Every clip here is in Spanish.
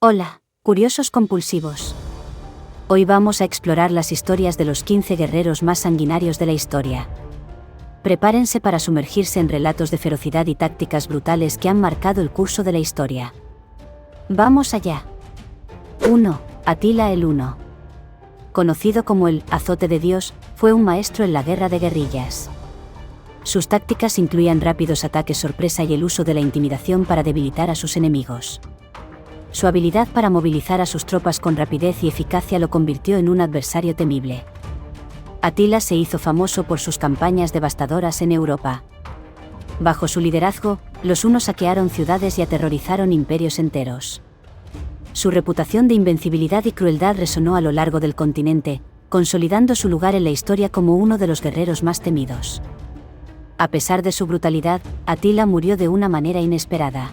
Hola, curiosos compulsivos. Hoy vamos a explorar las historias de los 15 guerreros más sanguinarios de la historia. Prepárense para sumergirse en relatos de ferocidad y tácticas brutales que han marcado el curso de la historia. ¡Vamos allá! 1. Atila el Huno. Conocido como el azote de Dios, fue un maestro en la guerra de guerrillas. Sus tácticas incluían rápidos ataques sorpresa y el uso de la intimidación para debilitar a sus enemigos. Su habilidad para movilizar a sus tropas con rapidez y eficacia lo convirtió en un adversario temible. Atila se hizo famoso por sus campañas devastadoras en Europa. Bajo su liderazgo, los hunos saquearon ciudades y aterrorizaron imperios enteros. Su reputación de invencibilidad y crueldad resonó a lo largo del continente, consolidando su lugar en la historia como uno de los guerreros más temidos. A pesar de su brutalidad, Atila murió de una manera inesperada.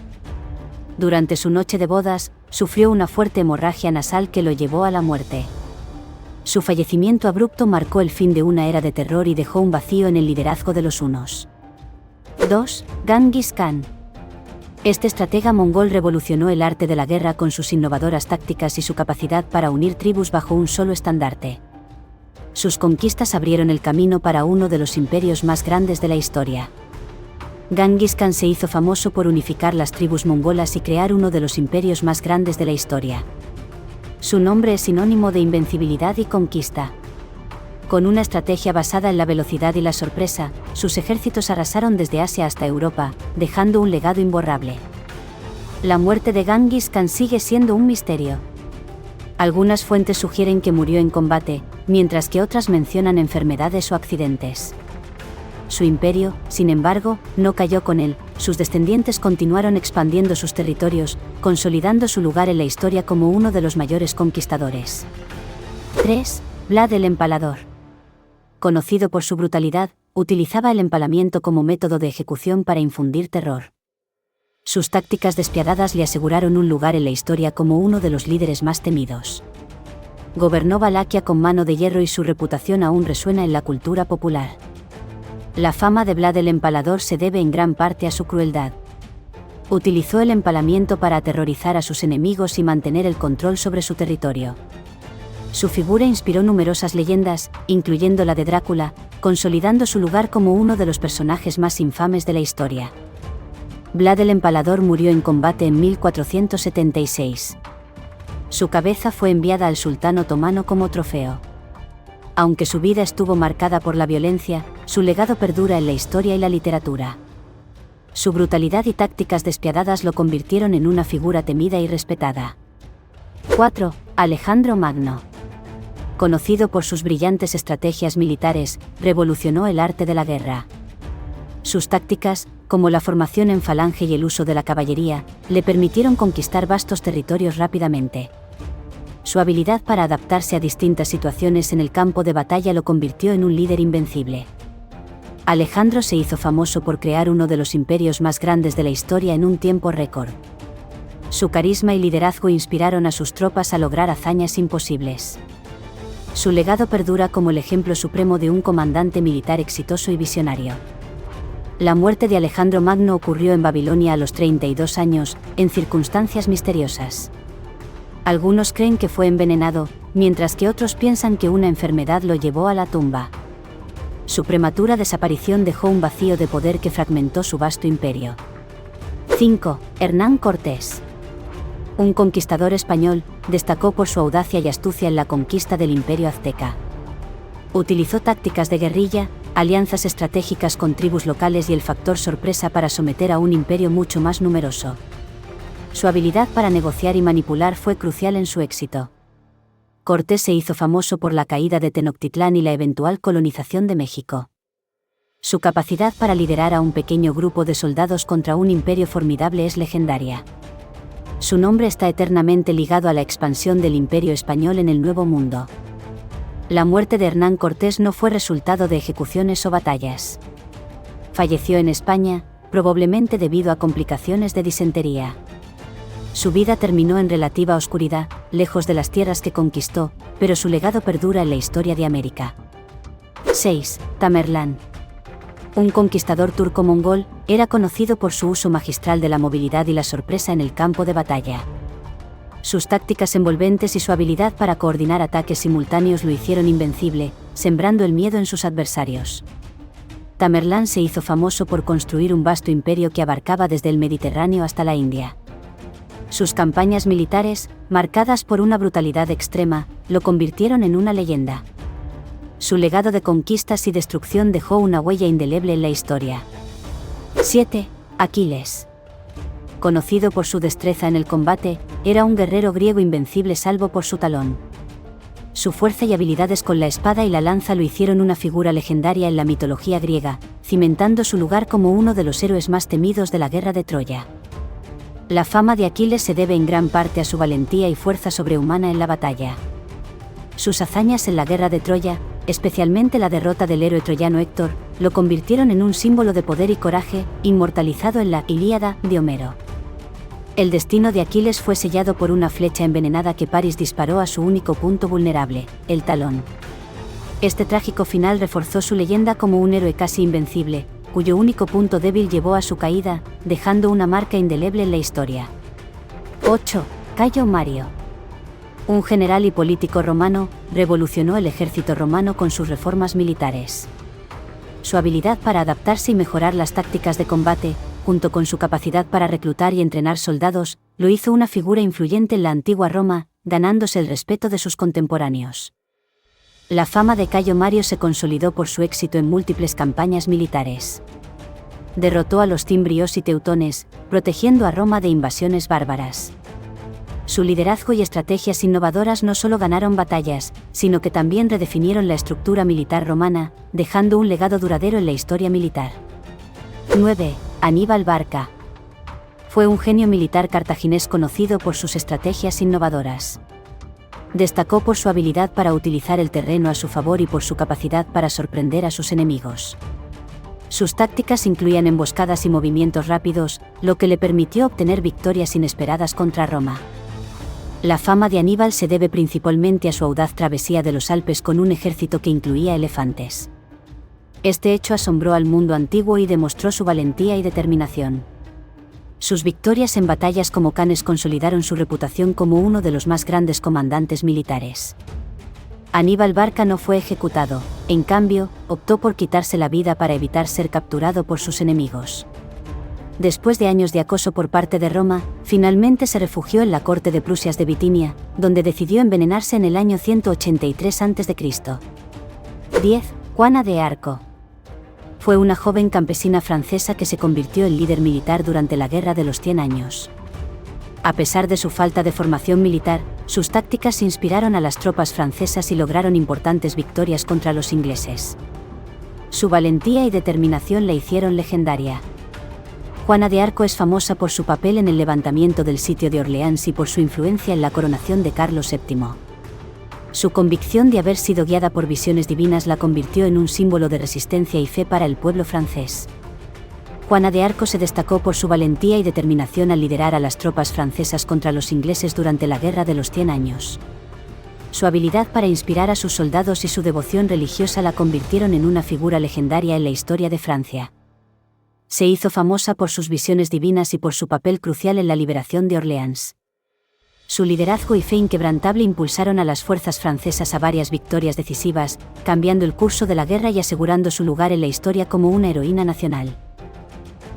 Durante su noche de bodas, sufrió una fuerte hemorragia nasal que lo llevó a la muerte. Su fallecimiento abrupto marcó el fin de una era de terror y dejó un vacío en el liderazgo de los hunos. 2. Genghis Khan. Este estratega mongol revolucionó el arte de la guerra con sus innovadoras tácticas y su capacidad para unir tribus bajo un solo estandarte. Sus conquistas abrieron el camino para uno de los imperios más grandes de la historia. Genghis Khan se hizo famoso por unificar las tribus mongolas y crear uno de los imperios más grandes de la historia. Su nombre es sinónimo de invencibilidad y conquista. Con una estrategia basada en la velocidad y la sorpresa, sus ejércitos arrasaron desde Asia hasta Europa, dejando un legado imborrable. La muerte de Genghis Khan sigue siendo un misterio. Algunas fuentes sugieren que murió en combate, mientras que otras mencionan enfermedades o accidentes. Su imperio, sin embargo, no cayó con él. Sus descendientes continuaron expandiendo sus territorios, consolidando su lugar en la historia como uno de los mayores conquistadores. 3. Vlad el Empalador. Conocido por su brutalidad, utilizaba el empalamiento como método de ejecución para infundir terror. Sus tácticas despiadadas le aseguraron un lugar en la historia como uno de los líderes más temidos. Gobernó Valaquia con mano de hierro y su reputación aún resuena en la cultura popular. La fama de Vlad el Empalador se debe en gran parte a su crueldad. Utilizó el empalamiento para aterrorizar a sus enemigos y mantener el control sobre su territorio. Su figura inspiró numerosas leyendas, incluyendo la de Drácula, consolidando su lugar como uno de los personajes más infames de la historia. Vlad el Empalador murió en combate en 1476. Su cabeza fue enviada al sultán otomano como trofeo. Aunque su vida estuvo marcada por la violencia, su legado perdura en la historia y la literatura. Su brutalidad y tácticas despiadadas lo convirtieron en una figura temida y respetada. 4. Alejandro Magno. Conocido por sus brillantes estrategias militares, revolucionó el arte de la guerra. Sus tácticas, como la formación en falange y el uso de la caballería, le permitieron conquistar vastos territorios rápidamente. Su habilidad para adaptarse a distintas situaciones en el campo de batalla lo convirtió en un líder invencible. Alejandro se hizo famoso por crear uno de los imperios más grandes de la historia en un tiempo récord. Su carisma y liderazgo inspiraron a sus tropas a lograr hazañas imposibles. Su legado perdura como el ejemplo supremo de un comandante militar exitoso y visionario. La muerte de Alejandro Magno ocurrió en Babilonia a los 32 años, en circunstancias misteriosas. Algunos creen que fue envenenado, mientras que otros piensan que una enfermedad lo llevó a la tumba. Su prematura desaparición dejó un vacío de poder que fragmentó su vasto imperio. 5. Hernán Cortés. Un conquistador español, destacó por su audacia y astucia en la conquista del imperio azteca. Utilizó tácticas de guerrilla, alianzas estratégicas con tribus locales y el factor sorpresa para someter a un imperio mucho más numeroso. Su habilidad para negociar y manipular fue crucial en su éxito. Cortés se hizo famoso por la caída de Tenochtitlán y la eventual colonización de México. Su capacidad para liderar a un pequeño grupo de soldados contra un imperio formidable es legendaria. Su nombre está eternamente ligado a la expansión del Imperio Español en el Nuevo Mundo. La muerte de Hernán Cortés no fue resultado de ejecuciones o batallas. Falleció en España, probablemente debido a complicaciones de disentería. Su vida terminó en relativa oscuridad, lejos de las tierras que conquistó, pero su legado perdura en la historia de América. 6. Tamerlán. Un conquistador turco-mongol, era conocido por su uso magistral de la movilidad y la sorpresa en el campo de batalla. Sus tácticas envolventes y su habilidad para coordinar ataques simultáneos lo hicieron invencible, sembrando el miedo en sus adversarios. Tamerlán se hizo famoso por construir un vasto imperio que abarcaba desde el Mediterráneo hasta la India. Sus campañas militares, marcadas por una brutalidad extrema, lo convirtieron en una leyenda. Su legado de conquistas y destrucción dejó una huella indeleble en la historia. 7. Aquiles. Conocido por su destreza en el combate, era un guerrero griego invencible salvo por su talón. Su fuerza y habilidades con la espada y la lanza lo hicieron una figura legendaria en la mitología griega, cimentando su lugar como uno de los héroes más temidos de la guerra de Troya. La fama de Aquiles se debe en gran parte a su valentía y fuerza sobrehumana en la batalla. Sus hazañas en la guerra de Troya, especialmente la derrota del héroe troyano Héctor, lo convirtieron en un símbolo de poder y coraje, inmortalizado en la Ilíada de Homero. El destino de Aquiles fue sellado por una flecha envenenada que Paris disparó a su único punto vulnerable, el talón. Este trágico final reforzó su leyenda como un héroe casi invencible, cuyo único punto débil llevó a su caída, dejando una marca indeleble en la historia. 8. Cayo Mario. Un general y político romano, revolucionó el ejército romano con sus reformas militares. Su habilidad para adaptarse y mejorar las tácticas de combate, junto con su capacidad para reclutar y entrenar soldados, lo hizo una figura influyente en la antigua Roma, ganándose el respeto de sus contemporáneos. La fama de Cayo Mario se consolidó por su éxito en múltiples campañas militares. Derrotó a los cimbrios y teutones, protegiendo a Roma de invasiones bárbaras. Su liderazgo y estrategias innovadoras no solo ganaron batallas, sino que también redefinieron la estructura militar romana, dejando un legado duradero en la historia militar. 9. Aníbal Barca. Fue un genio militar cartaginés conocido por sus estrategias innovadoras. Destacó por su habilidad para utilizar el terreno a su favor y por su capacidad para sorprender a sus enemigos. Sus tácticas incluían emboscadas y movimientos rápidos, lo que le permitió obtener victorias inesperadas contra Roma. La fama de Aníbal se debe principalmente a su audaz travesía de los Alpes con un ejército que incluía elefantes. Este hecho asombró al mundo antiguo y demostró su valentía y determinación. Sus victorias en batallas como Cannes consolidaron su reputación como uno de los más grandes comandantes militares. Aníbal Barca no fue ejecutado, en cambio, optó por quitarse la vida para evitar ser capturado por sus enemigos. Después de años de acoso por parte de Roma, finalmente se refugió en la corte de Prusias de Bitinia, donde decidió envenenarse en el año 183 a.C. 10. Juana de Arco. Fue una joven campesina francesa que se convirtió en líder militar durante la Guerra de los 100 años. A pesar de su falta de formación militar, sus tácticas inspiraron a las tropas francesas y lograron importantes victorias contra los ingleses. Su valentía y determinación la hicieron legendaria. Juana de Arco es famosa por su papel en el levantamiento del sitio de Orleans y por su influencia en la coronación de Carlos VII. Su convicción de haber sido guiada por visiones divinas la convirtió en un símbolo de resistencia y fe para el pueblo francés. Juana de Arco se destacó por su valentía y determinación al liderar a las tropas francesas contra los ingleses durante la Guerra de los 100 años. Su habilidad para inspirar a sus soldados y su devoción religiosa la convirtieron en una figura legendaria en la historia de Francia. Se hizo famosa por sus visiones divinas y por su papel crucial en la liberación de Orleans. Su liderazgo y fe inquebrantable impulsaron a las fuerzas francesas a varias victorias decisivas, cambiando el curso de la guerra y asegurando su lugar en la historia como una heroína nacional.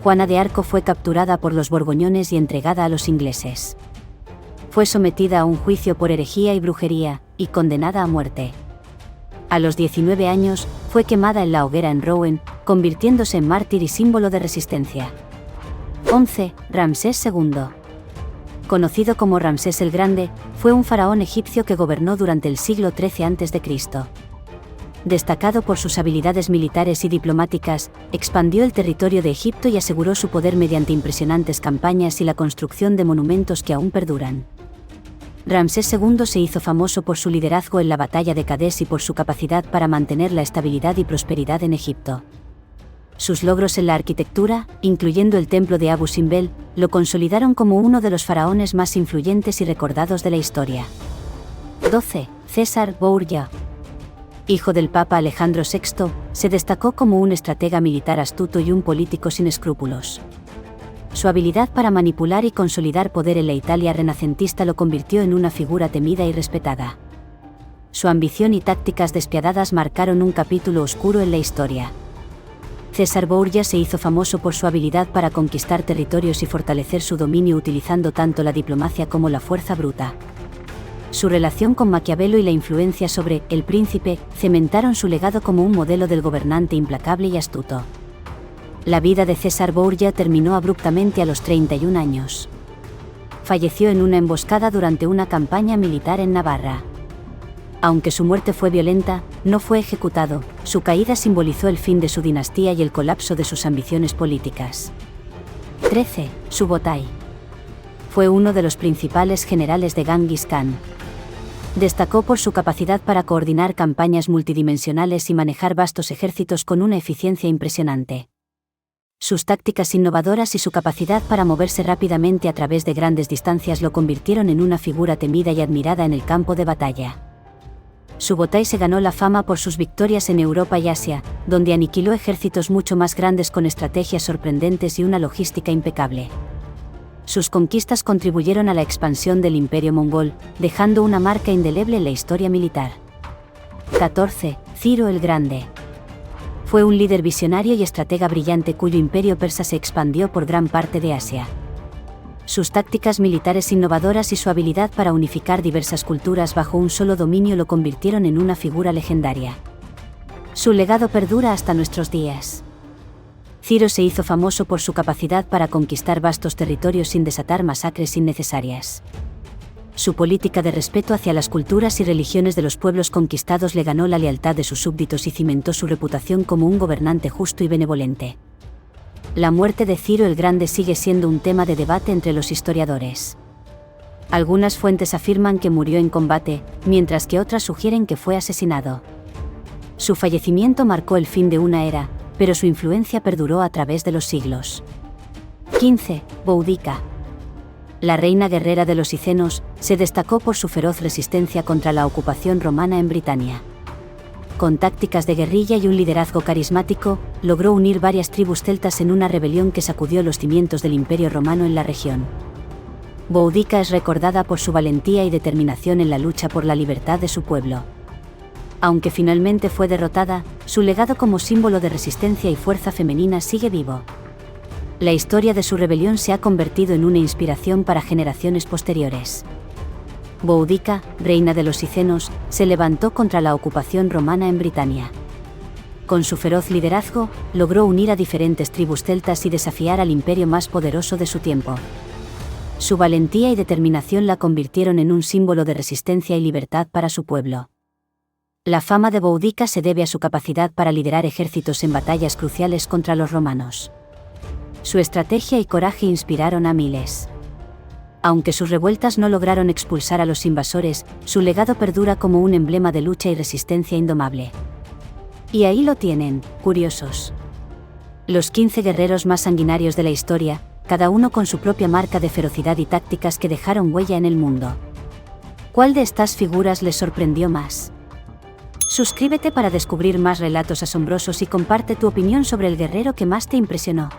Juana de Arco fue capturada por los borgoñones y entregada a los ingleses. Fue sometida a un juicio por herejía y brujería, y condenada a muerte. A los 19 años, fue quemada en la hoguera en Rouen, convirtiéndose en mártir y símbolo de resistencia. 11. Ramsés II. Conocido como Ramsés el Grande, fue un faraón egipcio que gobernó durante el siglo XIII a.C. Destacado por sus habilidades militares y diplomáticas, expandió el territorio de Egipto y aseguró su poder mediante impresionantes campañas y la construcción de monumentos que aún perduran. Ramsés II se hizo famoso por su liderazgo en la batalla de Cadés y por su capacidad para mantener la estabilidad y prosperidad en Egipto. Sus logros en la arquitectura, incluyendo el templo de Abu Simbel, lo consolidaron como uno de los faraones más influyentes y recordados de la historia. 12. César Borgia. Hijo del Papa Alejandro VI, se destacó como un estratega militar astuto y un político sin escrúpulos. Su habilidad para manipular y consolidar poder en la Italia renacentista lo convirtió en una figura temida y respetada. Su ambición y tácticas despiadadas marcaron un capítulo oscuro en la historia. César Borgia se hizo famoso por su habilidad para conquistar territorios y fortalecer su dominio utilizando tanto la diplomacia como la fuerza bruta. Su relación con Maquiavelo y la influencia sobre El Príncipe cementaron su legado como un modelo del gobernante implacable y astuto. La vida de César Borgia terminó abruptamente a los 31 años. Falleció en una emboscada durante una campaña militar en Navarra. Aunque su muerte fue violenta, no fue ejecutado. Su caída simbolizó el fin de su dinastía y el colapso de sus ambiciones políticas. 13. Subotai. Fue uno de los principales generales de Genghis Khan. Destacó por su capacidad para coordinar campañas multidimensionales y manejar vastos ejércitos con una eficiencia impresionante. Sus tácticas innovadoras y su capacidad para moverse rápidamente a través de grandes distancias lo convirtieron en una figura temida y admirada en el campo de batalla. Subotai se ganó la fama por sus victorias en Europa y Asia, donde aniquiló ejércitos mucho más grandes con estrategias sorprendentes y una logística impecable. Sus conquistas contribuyeron a la expansión del Imperio mongol, dejando una marca indeleble en la historia militar. 14. Ciro el Grande. Fue un líder visionario y estratega brillante cuyo imperio persa se expandió por gran parte de Asia. Sus tácticas militares innovadoras y su habilidad para unificar diversas culturas bajo un solo dominio lo convirtieron en una figura legendaria. Su legado perdura hasta nuestros días. Ciro se hizo famoso por su capacidad para conquistar vastos territorios sin desatar masacres innecesarias. Su política de respeto hacia las culturas y religiones de los pueblos conquistados le ganó la lealtad de sus súbditos y cimentó su reputación como un gobernante justo y benevolente. La muerte de Ciro el Grande sigue siendo un tema de debate entre los historiadores. Algunas fuentes afirman que murió en combate, mientras que otras sugieren que fue asesinado. Su fallecimiento marcó el fin de una era, pero su influencia perduró a través de los siglos. 15. Boudica. La reina guerrera de los Icenos, se destacó por su feroz resistencia contra la ocupación romana en Britania. Con tácticas de guerrilla y un liderazgo carismático, logró unir varias tribus celtas en una rebelión que sacudió los cimientos del Imperio romano en la región. Boudica es recordada por su valentía y determinación en la lucha por la libertad de su pueblo. Aunque finalmente fue derrotada, su legado como símbolo de resistencia y fuerza femenina sigue vivo. La historia de su rebelión se ha convertido en una inspiración para generaciones posteriores. Boudica, reina de los Icenos, se levantó contra la ocupación romana en Britania. Con su feroz liderazgo, logró unir a diferentes tribus celtas y desafiar al imperio más poderoso de su tiempo. Su valentía y determinación la convirtieron en un símbolo de resistencia y libertad para su pueblo. La fama de Boudica se debe a su capacidad para liderar ejércitos en batallas cruciales contra los romanos. Su estrategia y coraje inspiraron a miles. Aunque sus revueltas no lograron expulsar a los invasores, su legado perdura como un emblema de lucha y resistencia indomable. Y ahí lo tienen, curiosos. Los 15 guerreros más sanguinarios de la historia, cada uno con su propia marca de ferocidad y tácticas que dejaron huella en el mundo. ¿Cuál de estas figuras les sorprendió más? Suscríbete para descubrir más relatos asombrosos y comparte tu opinión sobre el guerrero que más te impresionó.